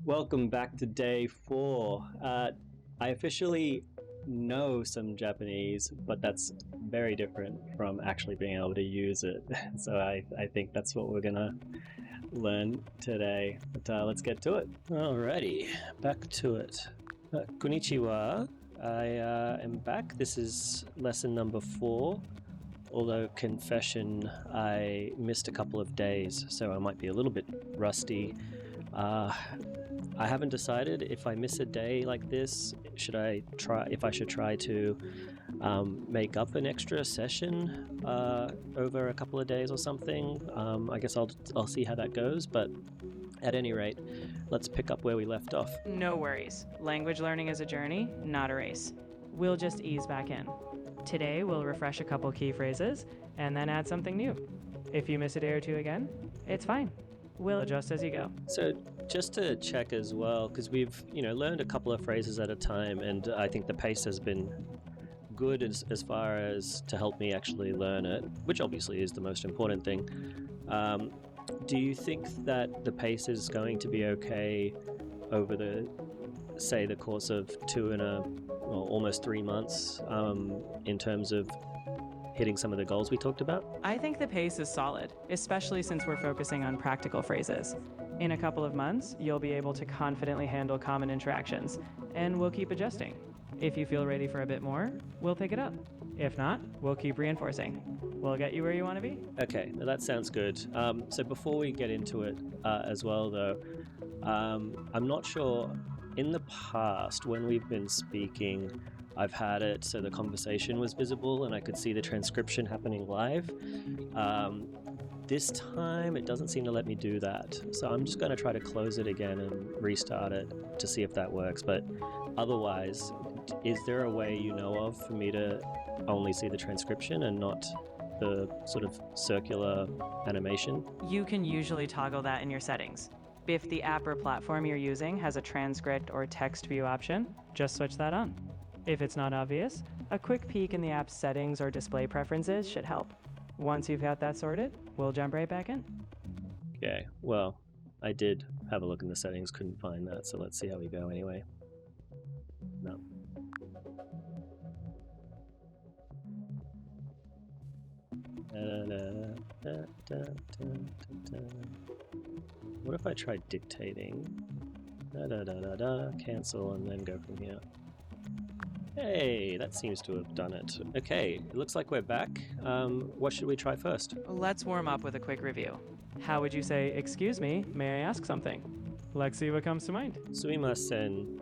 Welcome back to day 4. I officially know some Japanese, but that's very different from actually being able to use it. So I think that's what we're gonna learn today. But let's get to it. Alrighty, back to it. Konnichiwa. I am back. This is lesson number 4. Although, confession, I missed a couple of days, so I might be a little bit rusty. I haven't decided if I miss a day like this, if I should try to make up an extra session over a couple of days or something. I guess I'll see how that goes, but at any rate, let's pick up where we left off. No worries. Language learning is a journey, not a race. We'll just ease back in. Today, we'll refresh a couple key phrases and then add something new. If you miss a day or two again, it's fine. We'll adjust as you go. So just to check as well, because we've learned a couple of phrases at a time, and I think the pace has been good as far as to help me actually learn it, which obviously is the most important thing. Do you think that the pace is going to be okay over the course of almost 3 months in terms of hitting some of the goals we talked about? I think the pace is solid, especially since we're focusing on practical phrases. In a couple of months, you'll be able to confidently handle common interactions, and we'll keep adjusting. If you feel ready for a bit more, we'll pick it up. If not, we'll keep reinforcing. We'll get you where you want to be. Okay, now that sounds good. So before we get into it as well, though, I'm not sure. In the past, when we've been speaking, I've had it so the conversation was visible and I could see the transcription happening live. This time, it doesn't seem to let me do that. So I'm just going to try to close it again and restart it to see if that works. But otherwise, is there a way you know of for me to only see the transcription and not the sort of circular animation? You can usually toggle that in your settings. If the app or platform you're using has a transcript or text view option, just switch that on. If it's not obvious, a quick peek in the app's settings or display preferences should help. Once you've got that sorted, we'll jump right back in. Okay, well, I did have a look in the settings, couldn't find that, so let's see how we go anyway. No. What if I tried dictating? Cancel and then go from here. Hey, that seems to have done it. Okay, it looks like we're back. What should we try first? Let's warm up with a quick review. How would you say, "Excuse me, may I ask something"? Let's see what comes to mind. Sumimasen.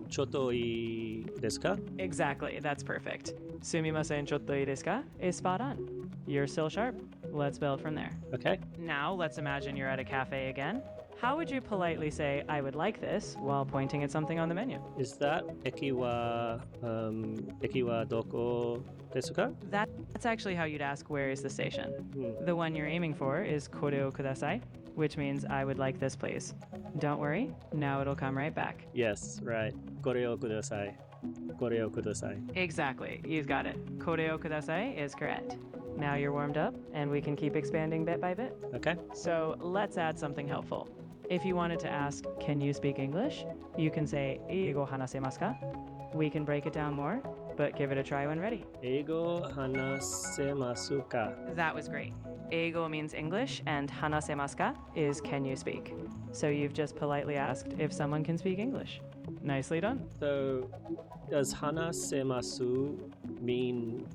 Chotto ii desu ka? Exactly, that's perfect. Sumimasen chotto ii desu ka is spot on. You're still sharp. Let's build from there. Okay. Now let's imagine you're at a cafe again. How would you politely say, "I would like this," while pointing at something on the menu? Is that eki wa doko desu ka? That's actually how you'd ask, "Where is the station?" The one you're aiming for is kore o kudasai, which means "I would like this, please." Don't worry, now it'll come right back. Yes, right. Kore o kudasai. Kore o kudasai. Exactly, you've got it. Kore o kudasai is correct. Now you're warmed up, and we can keep expanding bit by bit. Okay. So let's add something helpful. If you wanted to ask, "Can you speak English?" you can say, "Eigo hanasemasu ka?" We can break it down more, but give it a try when ready. Eigo hanasemasu ka? That was great. Eigo means English, and hanasemasu ka is "Can you speak?" So you've just politely asked if someone can speak English. Nicely done. So, does hanasemasu mean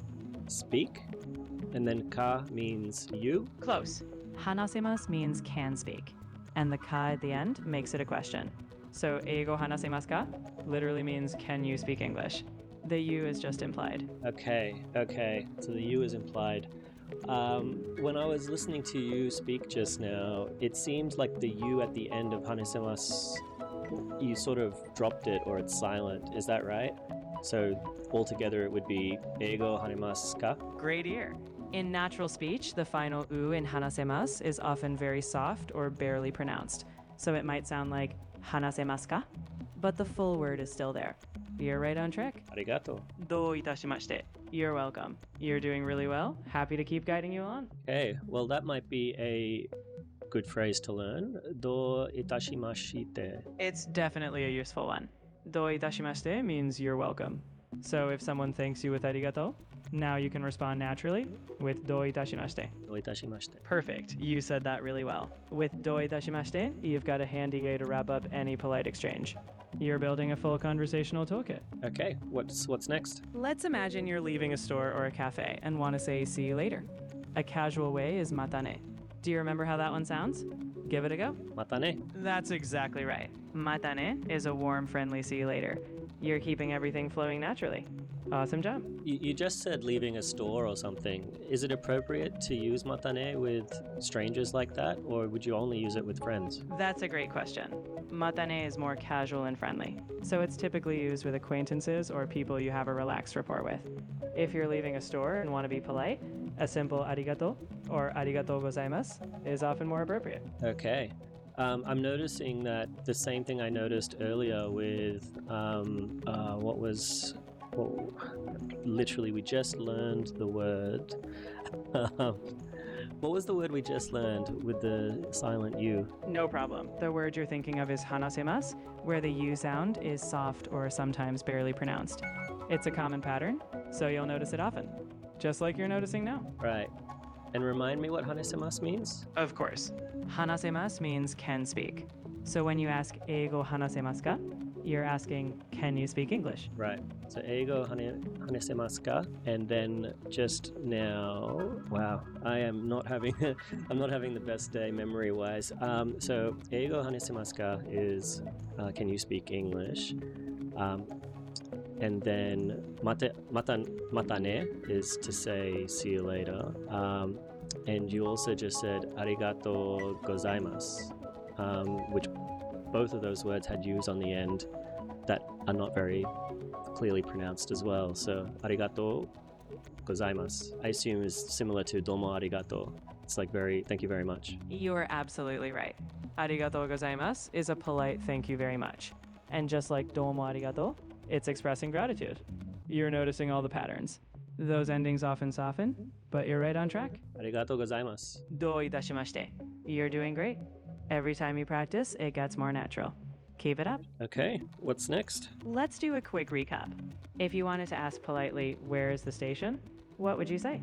speak? And then ka means you? Close. Hanasemasu means "can speak," and the ka at the end makes it a question. So eigo hanasemasu ka literally means "Can you speak English?" The you is just implied. Okay. So the you is implied. When I was listening to you speak just now, it seems like the you at the end of hanasemasu, you sort of dropped it or it's silent. Is that right? So altogether it would be eigo hanasemasu ka? Great ear. In natural speech, the final u in hanasemasu is often very soft or barely pronounced, so it might sound like hanasemasu ka, but the full word is still there. You're right on track. Arigatou. Do itashimashite. You're welcome. You're doing really well. Happy to keep guiding you along. Okay, well that might be a good phrase to learn. Do itashimashite. It's definitely a useful one. Do itashimashite means you're welcome. So if someone thanks you with arigato, now you can respond naturally with do itashimashite. Do itashimashite. Perfect. You said that really well. With do itashimashite, you've got a handy way to wrap up any polite exchange. You're building a full conversational toolkit. Okay, what's next? Let's imagine you're leaving a store or a cafe and want to say see you later. A casual way is matane. Do you remember how that one sounds? Give it a go. Matane. That's exactly right. Matane is a warm, friendly see you later. You're keeping everything flowing naturally. Awesome job. You just said leaving a store or something. Is it appropriate to use matane with strangers like that, or would you only use it with friends? That's a great question. Matane is more casual and friendly, so it's typically used with acquaintances or people you have a relaxed rapport with. If you're leaving a store and want to be polite, a simple arigato or arigatou gozaimas is often more appropriate. Okay. I'm noticing that the same thing I noticed earlier with literally we just learned the word. What was the word we just learned with the silent U? No problem. The word you're thinking of is hanasemasu, where the U sound is soft or sometimes barely pronounced. It's a common pattern, so you'll notice it often, just like you're noticing now. Right. And remind me what hanasemasu means? Of course. Hanasemasu means can speak. So when you ask eigo hanasemasu ka, you're asking, can you speak English? Right. So eigo hanasemasu ka? And then just now, wow, I'm not having the best day memory wise. So eigo hanasemasu ka is can you speak English? And then matane is to say see you later. And you also just said arigatou gozaimas, which both of those words had U's on the end that are not very clearly pronounced as well. So arigatou gozaimas, I assume, is similar to domo arigato. It's like thank you very much. You're absolutely right. Arigatou gozaimasu is a polite thank you very much. And just like domo arigato, it's expressing gratitude. You're noticing all the patterns. Those endings often soften, but you're right on track. Arigatou gozaimasu. Do itashimashite. You're doing great. Every time you practice, it gets more natural. Keep it up. Okay, what's next? Let's do a quick recap. If you wanted to ask politely, where is the station? What would you say?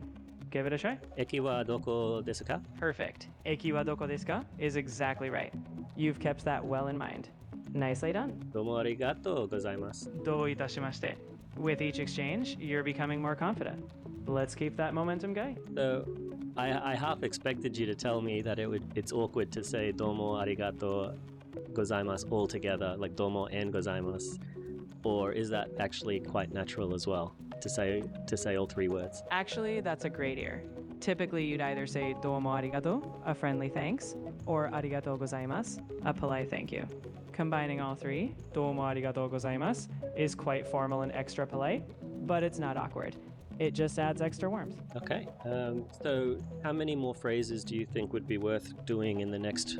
Give it a try. Eki wa doko desu ka? Perfect. Eki wa doko desu ka is exactly right. You've kept that well in mind. Nicely done. Domo arigatou gozaimasu. Do itashimashite. With each exchange, you're becoming more confident. Let's keep that momentum going. So, I half expected you to tell me that it's awkward to say domo arigatou gozaimasu all together, like domo and gozaimasu, or is that actually quite natural as well to say all three words? Actually, that's a great ear. Typically, you'd either say domo arigato, a friendly thanks, or arigatou gozaimasu, a polite thank you. Combining all three, domo arigatou gozaimasu, is quite formal and extra polite, but it's not awkward. It just adds extra warmth. Okay. So how many more phrases do you think would be worth doing in the next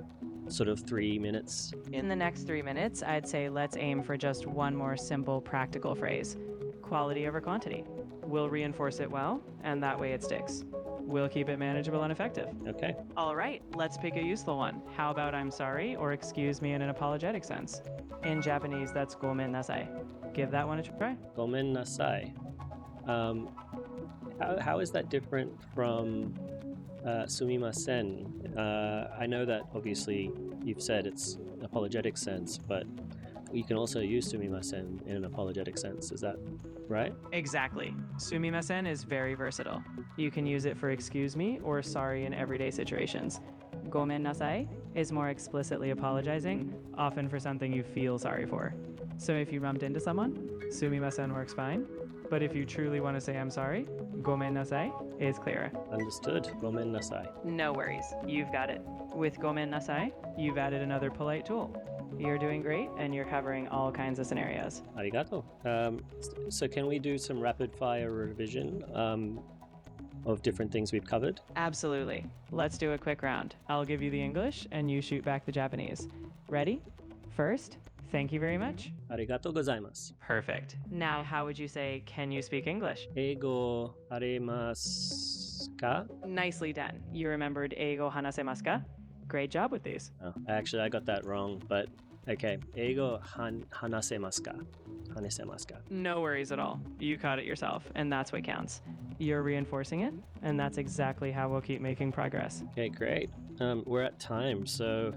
sort of 3 minutes? In the next 3 minutes, I'd say let's aim for just one more simple practical phrase. Quality over quantity. We'll reinforce it well, and that way it sticks. We'll keep it manageable and effective. Okay. All right, let's pick a useful one. How about I'm sorry or excuse me in an apologetic sense? In Japanese, that's gomen nasai. Give that one a try. Gomen nasai. How is that different from sumimasen? I know that obviously you've said it's apologetic sense, but you can also use sumimasen in an apologetic sense. Is that right? Exactly. Sumimasen is very versatile. You can use it for excuse me or sorry in everyday situations. Gomen nasai is more explicitly apologizing, often for something you feel sorry for. So if you bumped into someone, sumimasen works fine. But if you truly want to say I'm sorry, gomen nasai is clearer. Understood. Gomen nasai. No worries. You've got it. With gomen nasai, you've added another polite tool. You're doing great, and you're covering all kinds of scenarios. Arigato. So can we do some rapid fire revision of different things we've covered? Absolutely. Let's do a quick round. I'll give you the English, and you shoot back the Japanese. Ready? First, thank you very much. Arigatou gozaimasu. Perfect. Now, how would you say, can you speak English? Eigo aremasu ka? Nicely done. You remembered eigo hanasemasu ka? Great job with these. Oh, actually, I got that wrong, but okay. 英語話せますか? 話せますか? No worries at all. You caught it yourself, and that's what counts. You're reinforcing it, and that's exactly how we'll keep making progress. Okay, great. We're at time, so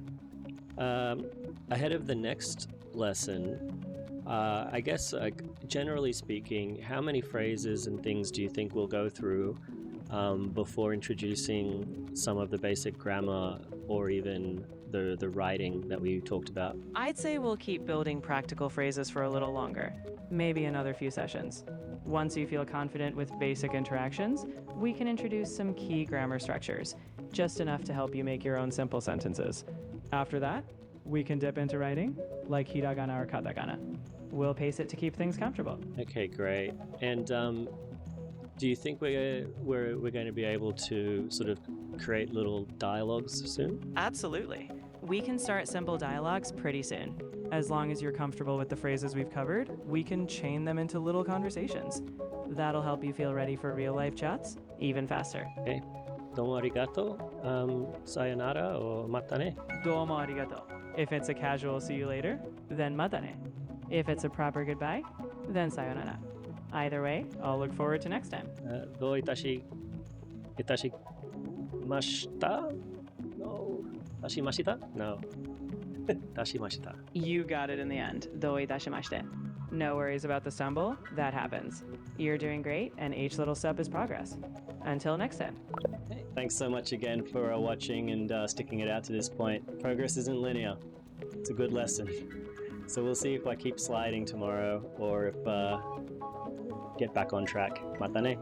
ahead of the next lesson, I guess, generally speaking, how many phrases and things do you think we'll go through before introducing some of the basic grammar or even the writing that we talked about? I'd say we'll keep building practical phrases for a little longer, maybe another few sessions. Once you feel confident with basic interactions, we can introduce some key grammar structures, just enough to help you make your own simple sentences. After that, we can dip into writing, like hiragana or katakana. We'll pace it to keep things comfortable. Okay, great. And do you think we're going to be able to sort of create little dialogues soon? Absolutely. We can start simple dialogues pretty soon. As long as you're comfortable with the phrases we've covered, we can chain them into little conversations. That'll help you feel ready for real-life chats even faster. Okay. Domo arigatou, sayonara, or mata ne. Domo arigatou. If it's a casual see you later, then mata ne. If it's a proper goodbye, then sayonara. Either way, I'll look forward to next time. どういたしました? No. 出しました? No. 出しました. You got it in the end. どういたしまして. No worries about the stumble. That happens. You're doing great, and each little step is progress. Until next time. Hey, thanks so much again for watching and sticking it out to this point. Progress isn't linear. It's a good lesson. So we'll see if I keep sliding tomorrow or if get back on track. Mata ne.